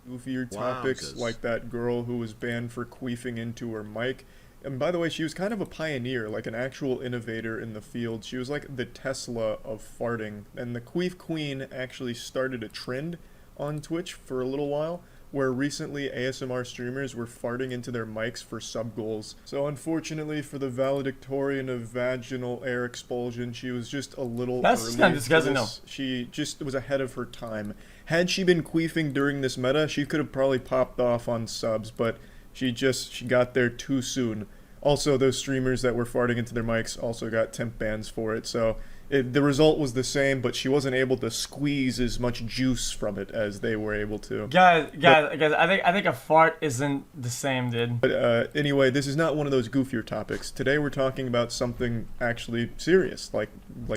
goofier topics like that girl who was banned for queefing into her mic. And by the way, she was kind of a pioneer, like an actual innovator in the field. She was like the Tesla of farting. And the queef queen actually started a trend on Twitch for a little while, where recently ASMR streamers were farting into their mics for sub goals. So unfortunately for the valedictorian of vaginal air expulsion, she was just a little That's kind of disgusting, though. She just was ahead of her time. Had she been queefing during this meta, she could have probably popped off on subs, but she got there too soon. Also, those streamers that were farting into their mics also got temp bans for it, so the result was the same, but she wasn't able to squeeze as much juice from it as they were able to. Guys, I think a fart isn't the same, dude. But anyway, this is not one of those goofier topics. Today we're talking about something actually serious, like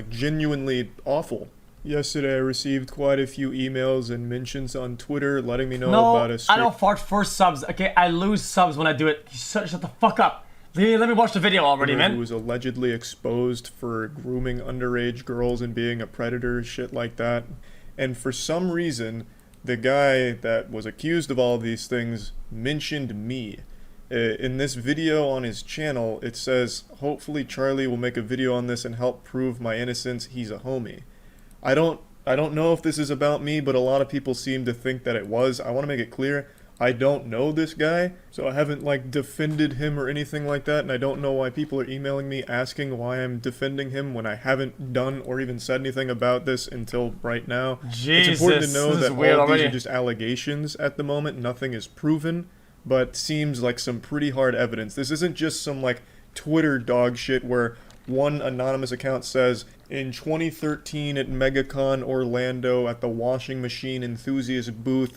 genuinely awful. Yesterday I received quite a few emails and mentions on Twitter letting me know about a I don't fart for subs, okay? I lose subs when I do it. Shut the fuck up. Let me watch the video already, man. Who was allegedly exposed for grooming underage girls and being a predator, shit like that. And for some reason, the guy that was accused of all of these things mentioned me. In this video on his channel, it says, hopefully Charlie will make a video on this and help prove my innocence. He's a homie. I don't know if this is about me, but a lot of people seem to think that it was. I want to make it clear, I don't know this guy, so I haven't defended him or anything like that, and I don't know why people are emailing me asking why I'm defending him when I haven't done or even said anything about this until right now. Jesus, it's important to know that all of these already. are just allegations at the moment. Nothing is proven, but seems like some pretty hard evidence. This isn't just some Twitter dog shit where one anonymous account says, in 2013 at MegaCon Orlando at the washing machine enthusiast booth,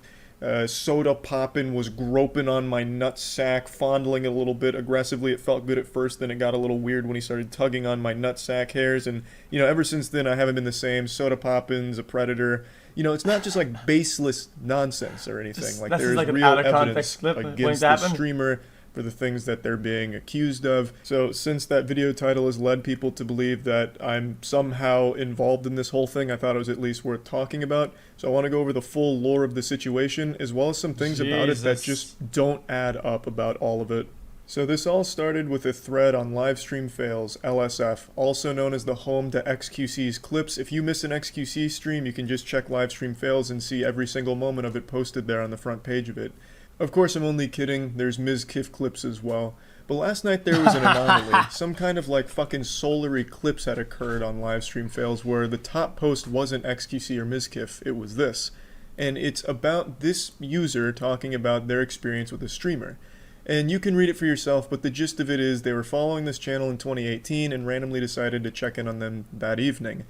Soda Poppin was groping on my nutsack, fondling it a little bit aggressively. It felt good at first, then it got a little weird when he started tugging on my nutsack hairs, and ever since then I haven't been the same. Soda Poppin's a predator. It's not just baseless nonsense or anything. There's real evidence against the streamer for the things that they're being accused of. So since that video title has led people to believe that I'm somehow involved in this whole thing, I thought it was at least worth talking about. So I want to go over the full lore of the situation, as well as some things about it that just don't add up about all of it. So this all started with a thread on Livestream Fails, LSF, also known as the home to xQc's clips. If you miss an xQc stream, you can just check Livestream Fails and see every single moment of it posted there on the front page of it. Of course, I'm only kidding. There's Ms. Kiff clips as well. But last night there was an anomaly. Some kind of fucking solar eclipse had occurred on Livestream Fails where the top post wasn't xQc or Ms. Kiff. It was this. And it's about this user talking about their experience with a streamer. And you can read it for yourself, but the gist of it is they were following this channel in 2018 and randomly decided to check in on them that evening.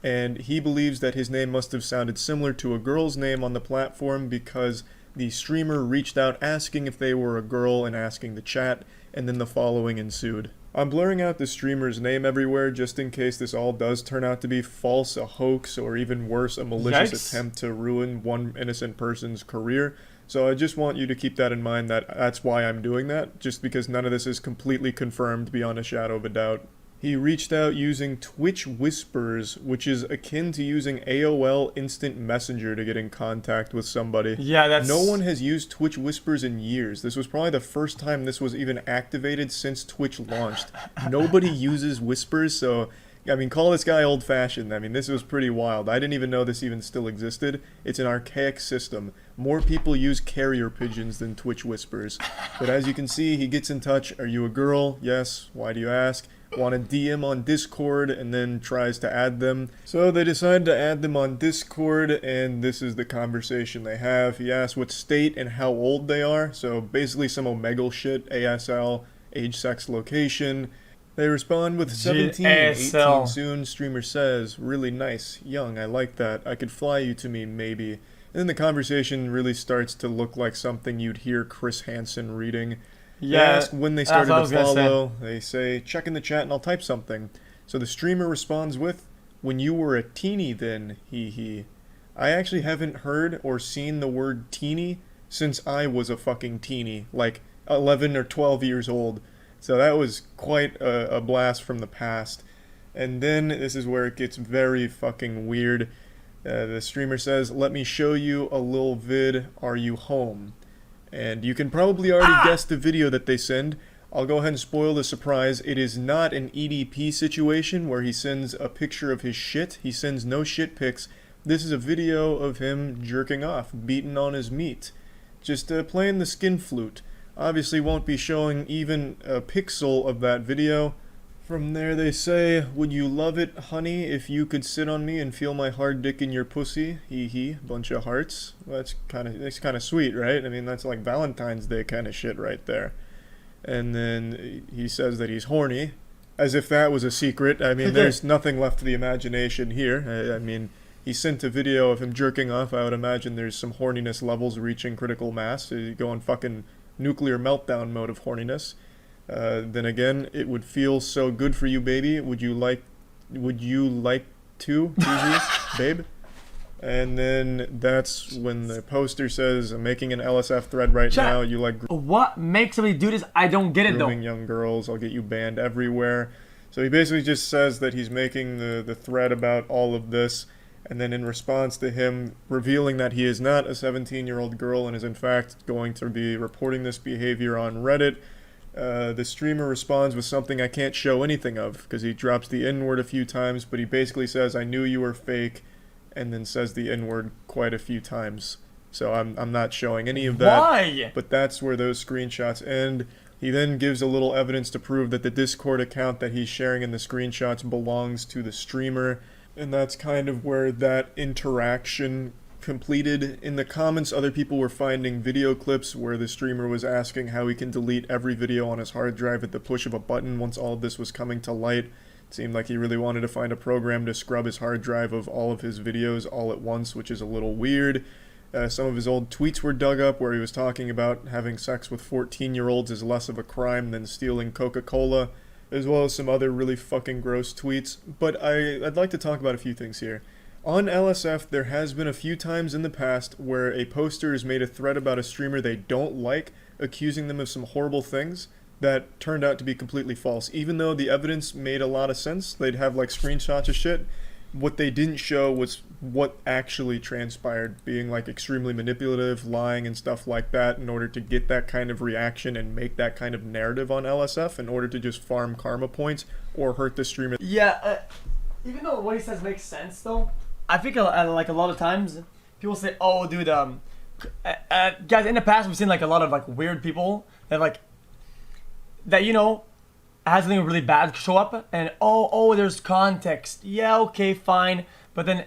And he believes that his name must have sounded similar to a girl's name on the platform because the streamer reached out asking if they were a girl and asking to chat, and then the following ensued. I'm blurring out the streamer's name everywhere just in case this all does turn out to be false, a hoax, or even worse, a malicious attempt to ruin one innocent person's career. So I just want you to keep that in mind, that's why I'm doing that, just because none of this is completely confirmed beyond a shadow of a doubt. He reached out using Twitch Whispers, which is akin to using AOL Instant Messenger to get in contact with somebody. Yeah, No one has used Twitch Whispers in years. This was probably the first time this was even activated since Twitch launched. Nobody uses Whispers, so call this guy old-fashioned. This was pretty wild. I didn't even know this even still existed. It's an archaic system. More people use carrier pigeons than Twitch Whispers. But as you can see, he gets in touch. Are you a girl? Yes. Why do you ask? Want to DM on Discord, and then tries to add them. So they decide to add them on Discord, and this is the conversation they have. He asks what state and how old they are, so basically some Omegle shit, ASL, age, sex, location. They respond with 17, 18 soon. Streamer says, really nice, young, I like that. I could fly you to me, maybe. And then the conversation really starts to look like something you'd hear Chris Hansen reading. They ask when they started to follow. They say, check in the chat and I'll type something. So the streamer responds with, when you were a teenie then, hee. I actually haven't heard or seen the word teenie since I was a fucking teenie, 11 or 12 years old. So that was quite a blast from the past. And then this is where it gets very fucking weird. The streamer says, "Let me show you a little vid. Are you home?" And you can probably already guess the video that they send. I'll go ahead and spoil the surprise. It is not an EDP situation where he sends a picture of his shit. He sends no shit pics. This is a video of him jerking off, beating on his meat. Just playing the skin flute. Obviously won't be showing even a pixel of that video. From there they say, "Would you love it, honey, if you could sit on me and feel my hard dick in your pussy? Hee hee." Bunch of hearts. Well, that's kind of sweet, right? I mean, that's like Valentine's Day kind of shit right there. And then he says that he's horny, as if that was a secret. I mean, there's nothing left to the imagination here. I mean, he sent a video of him jerking off. I would imagine there's some horniness levels reaching critical mass. You go in fucking nuclear meltdown mode of horniness. Then again, it would feel so good for you, baby. Would you like to, babe? And then that's when the poster says, "I'm making an LSF thread right now. You like what makes somebody do this? I don't get it though. Grooming young girls. I'll get you banned everywhere." So he basically just says that he's making the thread about all of this. And then in response to him revealing that he is not a 17-year-old girl and is in fact going to be reporting this behavior on Reddit, the streamer responds with something I can't show anything of because he drops the N-word a few times, but he basically says, "I knew you were fake," and then says the N-word quite a few times. So I'm not showing any of that. Why? But that's where those screenshots end. He then gives a little evidence to prove that the Discord account that he's sharing in the screenshots belongs to the streamer. And that's kind of where that interaction completed. In the comments, other people were finding video clips where the streamer was asking how he can delete every video on his hard drive at the push of a button once all of this was coming to light. It seemed like he really wanted to find a program to scrub his hard drive of all of his videos all at once, which is a little weird. Some of his old tweets were dug up where he was talking about having sex with 14-year-olds is less of a crime than stealing Coca-Cola, as well as some other really fucking gross tweets. But I'd like to talk about a few things here. On LSF, there has been a few times in the past where a poster has made a thread about a streamer they don't like, accusing them of some horrible things that turned out to be completely false. Even though the evidence made a lot of sense, they'd have like screenshots of shit. What they didn't show was what actually transpired, being like extremely manipulative, lying and stuff like that in order to get that kind of reaction and make that kind of narrative on LSF in order to just farm karma points or hurt the streamer. Yeah, even though what he says makes sense though, I think like a lot of times people say, "Oh, dude, guys, in the past we've seen like a lot of like weird people that like that has something really bad show up and oh there's context. Yeah, okay, fine, but then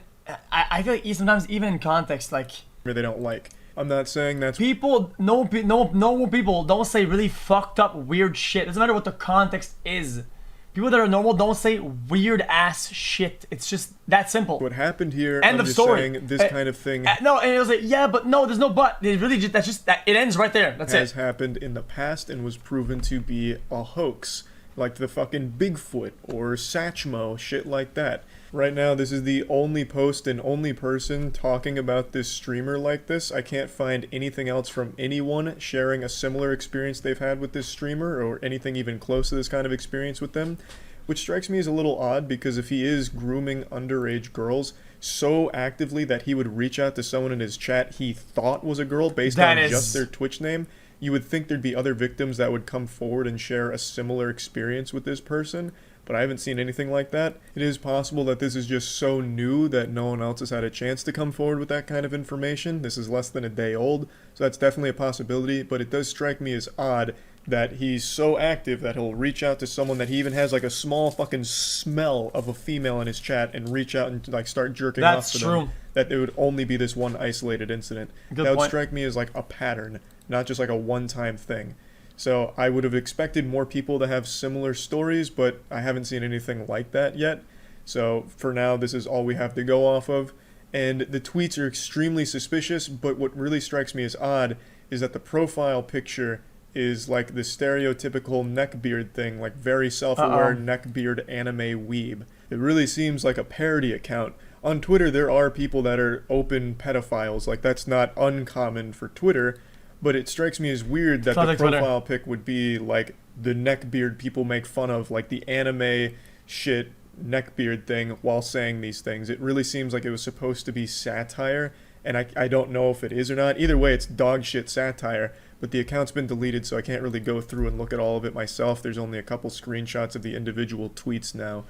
I feel like sometimes even in context like They don't like. I'm not saying that's normal people don't say really fucked up weird shit. Doesn't matter what the context is. People that are normal don't say weird ass shit. It's just that simple. what happened here. End I'm of just story. saying this kind of thing No, and it was like, yeah, but no, there's no but. It really just it ends right there. That's has it. happened in the past and was proven to be a hoax. Like the fucking Bigfoot or Satchmo, shit like that. Right now, this is the only post and only person talking about this streamer like this. I can't find anything else from anyone sharing a similar experience they've had with this streamer or anything even close to this kind of experience with them, which strikes me as a little odd because if he is grooming underage girls so actively that he would reach out to someone in his chat he thought was a girl based on just their Twitch name, you would think there'd be other victims that would come forward and share a similar experience with this person, but I haven't seen anything like that. It is possible that this is just so new that no one else has had a chance to come forward with that kind of information. This is less than a day old, so that's definitely a possibility, but it does strike me as odd that he's so active that he'll reach out to someone that he even has like a small fucking smell of a female in his chat and reach out and like start jerking off to them. That it would only be this one isolated incident. That would strike me as like a pattern, not just like a one-time thing. So I would have expected more people to have similar stories, but I haven't seen anything like that yet. So for now, this is all we have to go off of. And the tweets are extremely suspicious, but what really strikes me as odd is that the profile picture is like the stereotypical neckbeard thing, like very self-aware neckbeard anime weeb. It really seems like a parody account. On Twitter, there are people that are open pedophiles. Like, that's not uncommon for Twitter, but it strikes me as weird that the profile pic would be like the neckbeard people make fun of, like the anime shit neckbeard thing while saying these things. It really seems like it was supposed to be satire, and I don't know if it is or not. Either way, it's dog shit satire, but the account's been deleted, so I can't really go through and look at all of it myself. There's only a couple screenshots of the individual tweets now.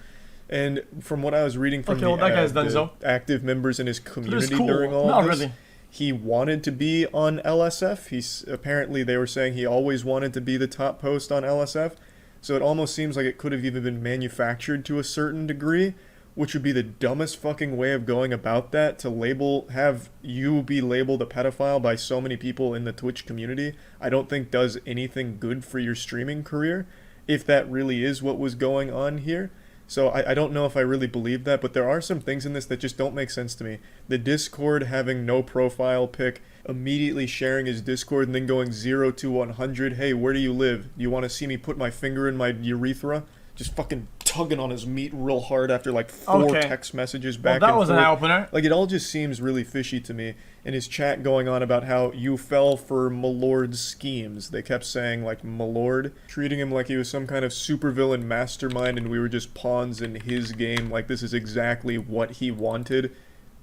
And from what I was reading from the active members in his community during all of this, he wanted to be on LSF. Apparently they were saying he always wanted to be the top post on LSF. So it almost seems like it could have even been manufactured to a certain degree, which would be the dumbest fucking way of going about that, to have you be labeled a pedophile by so many people in the Twitch community. I don't think does anything good for your streaming career, if that really is what was going on here. So I don't know if I really believe that, but there are some things in this that just don't make sense to me. The Discord having no profile pic, immediately sharing his Discord and then going 0 to 100. Hey, where do you live? Do you want to see me put my finger in my urethra? Just fucking tugging on his meat real hard after like 4 text messages back and forth. That was an eye-opener. Like, it all just seems really fishy to me. And his chat going on about how you fell for Malord's schemes. They kept saying, like, Malord, treating him like he was some kind of supervillain mastermind and we were just pawns in his game. Like, this is exactly what he wanted,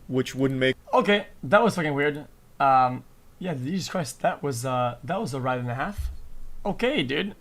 which wouldn't make... Okay, that was fucking weird. Yeah, Jesus Christ, that was a ride and a half. Okay, dude.